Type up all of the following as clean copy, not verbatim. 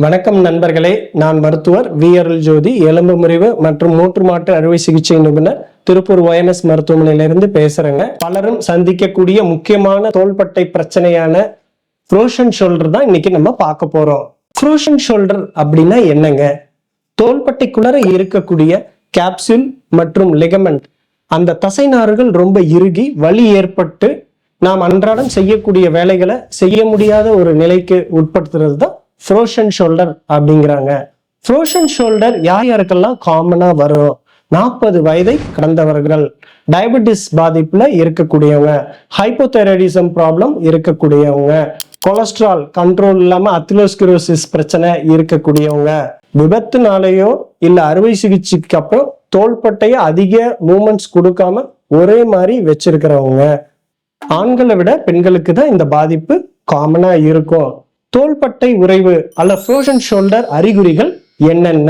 வணக்கம் நண்பர்களே, நான் மருத்துவர் வி அருள் ஜோதி, எலும்பு முறிவு மற்றும் மூட்டு மாற்று அறுவை சிகிச்சை நிபுணர், திருப்பூர் OMS மருத்துவமனையிலிருந்து பேசுறேங்க. பலரும் சந்திக்கக்கூடிய முக்கியமான தோள்பட்டை பிரச்சனையான ஃப்ரோசன் ஷோல்டர் தான் இன்னைக்கு நம்ம பார்க்க போறோம். ஃப்ரோசன் ஷோல்டர் அப்படின்னா என்னங்க? தோள்பட்டைக்குள்ளர இருக்கக்கூடிய கேப்சூல் மற்றும் லிகமெண்ட், அந்த தசைநார்கள் ரொம்ப இறுகி வலி ஏற்பட்டு நாம் அன்றாடம் செய்யக்கூடிய வேலைகளை செய்ய முடியாத ஒரு நிலைக்கு உட்படுத்துறது தான் ஃப்ரோசன் ஷோல்டர் அப்படிங்கிறாங்க. ஃப்ரோசன் ஷோல்டர் யார் யாருக்கெல்லாம் காமனா வரும்? 40 வயதை கடந்தவர்கள், டயபெட்டிஸ் பாதிப்புல இருக்கக்கூடியவங்க, ஹைப்போதைராய்டிசம் ப்ராப்ளம் இருக்கக்கூடியவங்க, கொலஸ்ட்ரால் கண்ட்ரோல் இல்லாம அத்திரோஸ்கிரோசிஸ் பிரச்சனை இருக்கக்கூடியவங்க, விபத்துனாலேயோ இல்ல அறுவை சிகிச்சைக்கு அப்புறம் தோள்பட்டைய அதிக மூமெண்ட்ஸ் கொடுக்காம ஒரே மாதிரி வச்சிருக்கிறவங்க, ஆண்களை விட பெண்களுக்கு தான் இந்த பாதிப்பு காமனா இருக்கும். தோள்பட்டை உறைவு அல்ல ஃப்ரோசன் ஷோல்டர் அறிகுறிகள் என்னென்ன?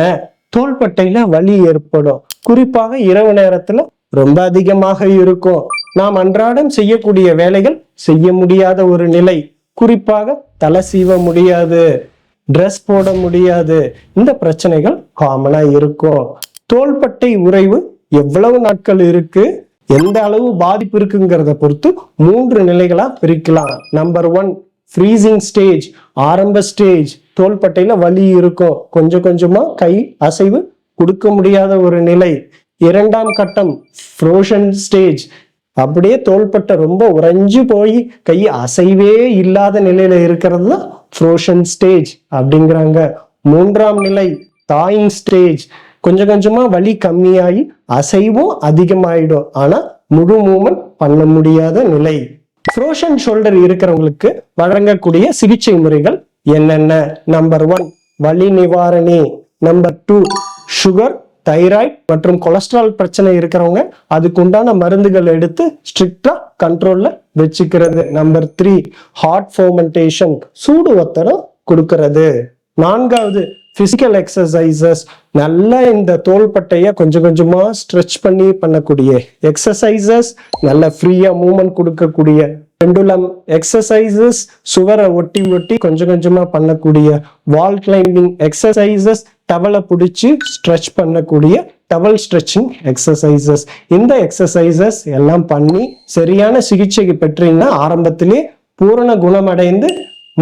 தோள்பட்டையில வலி ஏற்படும், குறிப்பாக இரவு நேரத்துல ரொம்ப அதிகமாக இருக்கும். நாம் அன்றாடம் செய்யக்கூடிய வேலைகள் செய்ய முடியாத ஒரு நிலை, குறிப்பாக தலை சீவ முடியாது, ட்ரெஸ் போட முடியாது, இந்த பிரச்சனைகள் காமனா இருக்கும். தோள்பட்டை உறைவு எவ்வளவு நாட்கள் இருக்கு, எந்த அளவு பாதிப்பு இருக்குங்கிறத பொறுத்து 3 நிலைகளா பிரிக்கலாம். நம்பர் 1 ஃப்ரீசிங் ஸ்டேஜ், ஆரம்ப ஸ்டேஜ், தோள்பட்டையில வலி இருக்கும், கொஞ்சம் கொஞ்சமா கை அசைவு கொடுக்க முடியாத ஒரு நிலை. 2ஆம் கட்டம் ஃப்ரோசன் ஸ்டேஜ், அப்படியே தோள்பட்டை ரொம்ப உறைஞ்சு போய் கை அசைவே இல்லாத நிலையில இருக்கிறது தான் ஃப்ரோசன் ஸ்டேஜ் அப்படிங்கிறாங்க. 3ஆம் நிலை தாயிங் ஸ்டேஜ், கொஞ்சம் கொஞ்சமா வலி கம்மியாகி அசைவும் அதிகமாயிடும், ஆனா முழு மூமெண்ட் பண்ண முடியாத நிலை. ஃப்ரோசன் ஷோல்டர் இருக்கிறவங்களுக்கு வழங்கக்கூடிய சிகிச்சை முறைகள் என்னென்ன? நம்பர் 1 வலி நிவாரணி. நம்பர் 2 சுகர், தைராய்டு மற்றும் கொலஸ்ட்ரால் பிரச்சனை இருக்கிறவங்க அதுக்கு உண்டான மருந்துகள் எடுத்து ஸ்ட்ரிக்டா கண்ட்ரோல்ல வச்சுக்கிறது. நம்பர் 3 ஹார்ட் ஃபோமெண்டேஷன், சூடு ஒத்தடம் கொடுக்கறது. 4வது பிசிக்கல் எக்ஸசைசஸ், நல்லா இந்த தோள்பட்டைய கொஞ்சம் கொஞ்சமா ஸ்ட்ரெச் பண்ணி பண்ணக்கூடிய எக்ஸசைசஸ், நல்ல ஃப்ரீயா மூவ்மெண்ட் கொடுக்கக்கூடிய பெண்டுலம் எக்ஸசைசஸ், சுவரை ஒட்டி ஒட்டி கொஞ்சம் கொஞ்சமா பண்ணக்கூடிய வால் கிளைம்பிங் எக்ஸசைசஸ், டவலை பிடிச்சி ஸ்ட்ரெச் பண்ணக்கூடிய டவல் ஸ்ட்ரெச்சிங் எக்ஸசைசஸ். இந்த எக்ஸசைசஸ் எல்லாம் பண்ணி சரியான சிகிச்சைக்கு பெற்றீங்கன்னா ஆரம்பத்திலே பூரண குணமடைந்து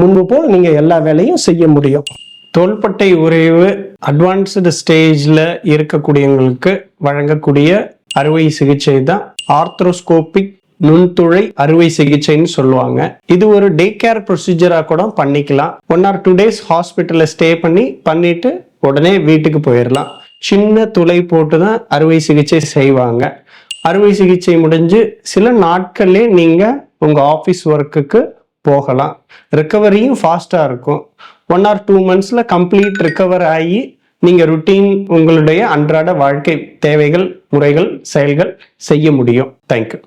முன்பு போல் நீங்க எல்லா வேலையும் செய்ய முடியும். தோள்பட்டை உறைவு அட்வான்ஸ்டு ஸ்டேஜ்ல இருக்கக்கூடியவங்களுக்கு வழங்கக்கூடிய அறுவை சிகிச்சை தான் ஆர்த்ரோஸ்கோபிக் நுண்துளை அறுவை சிகிச்சைன்னு சொல்லுவாங்க. இது ஒரு டே கேர் ப்ரொசீஜரா கூட பண்ணிக்கலாம். 1 or 2 days ஹாஸ்பிட்டல்ல ஸ்டே பண்ணிட்டு உடனே வீட்டுக்கு போயிடலாம். சின்ன துளை போட்டு தான் அறுவை சிகிச்சை செய்வாங்க. அறுவை சிகிச்சை முடிஞ்சு சில நாட்கள்லே நீங்க உங்க ஆஃபீஸ் ஒர்க்குக்கு போகலாம். ரிகவரியும் ஃபாஸ்டா இருக்கும். 1 or 2 monthsல கம்ப்ளீட் ரிகவர் ஆகி நீங்க ருட்டீன் உங்களுடைய அன்றாட வாழ்க்கை தேவைகள், முறைகள், செயல்கள் செய்ய முடியும். தேங்க்யூ.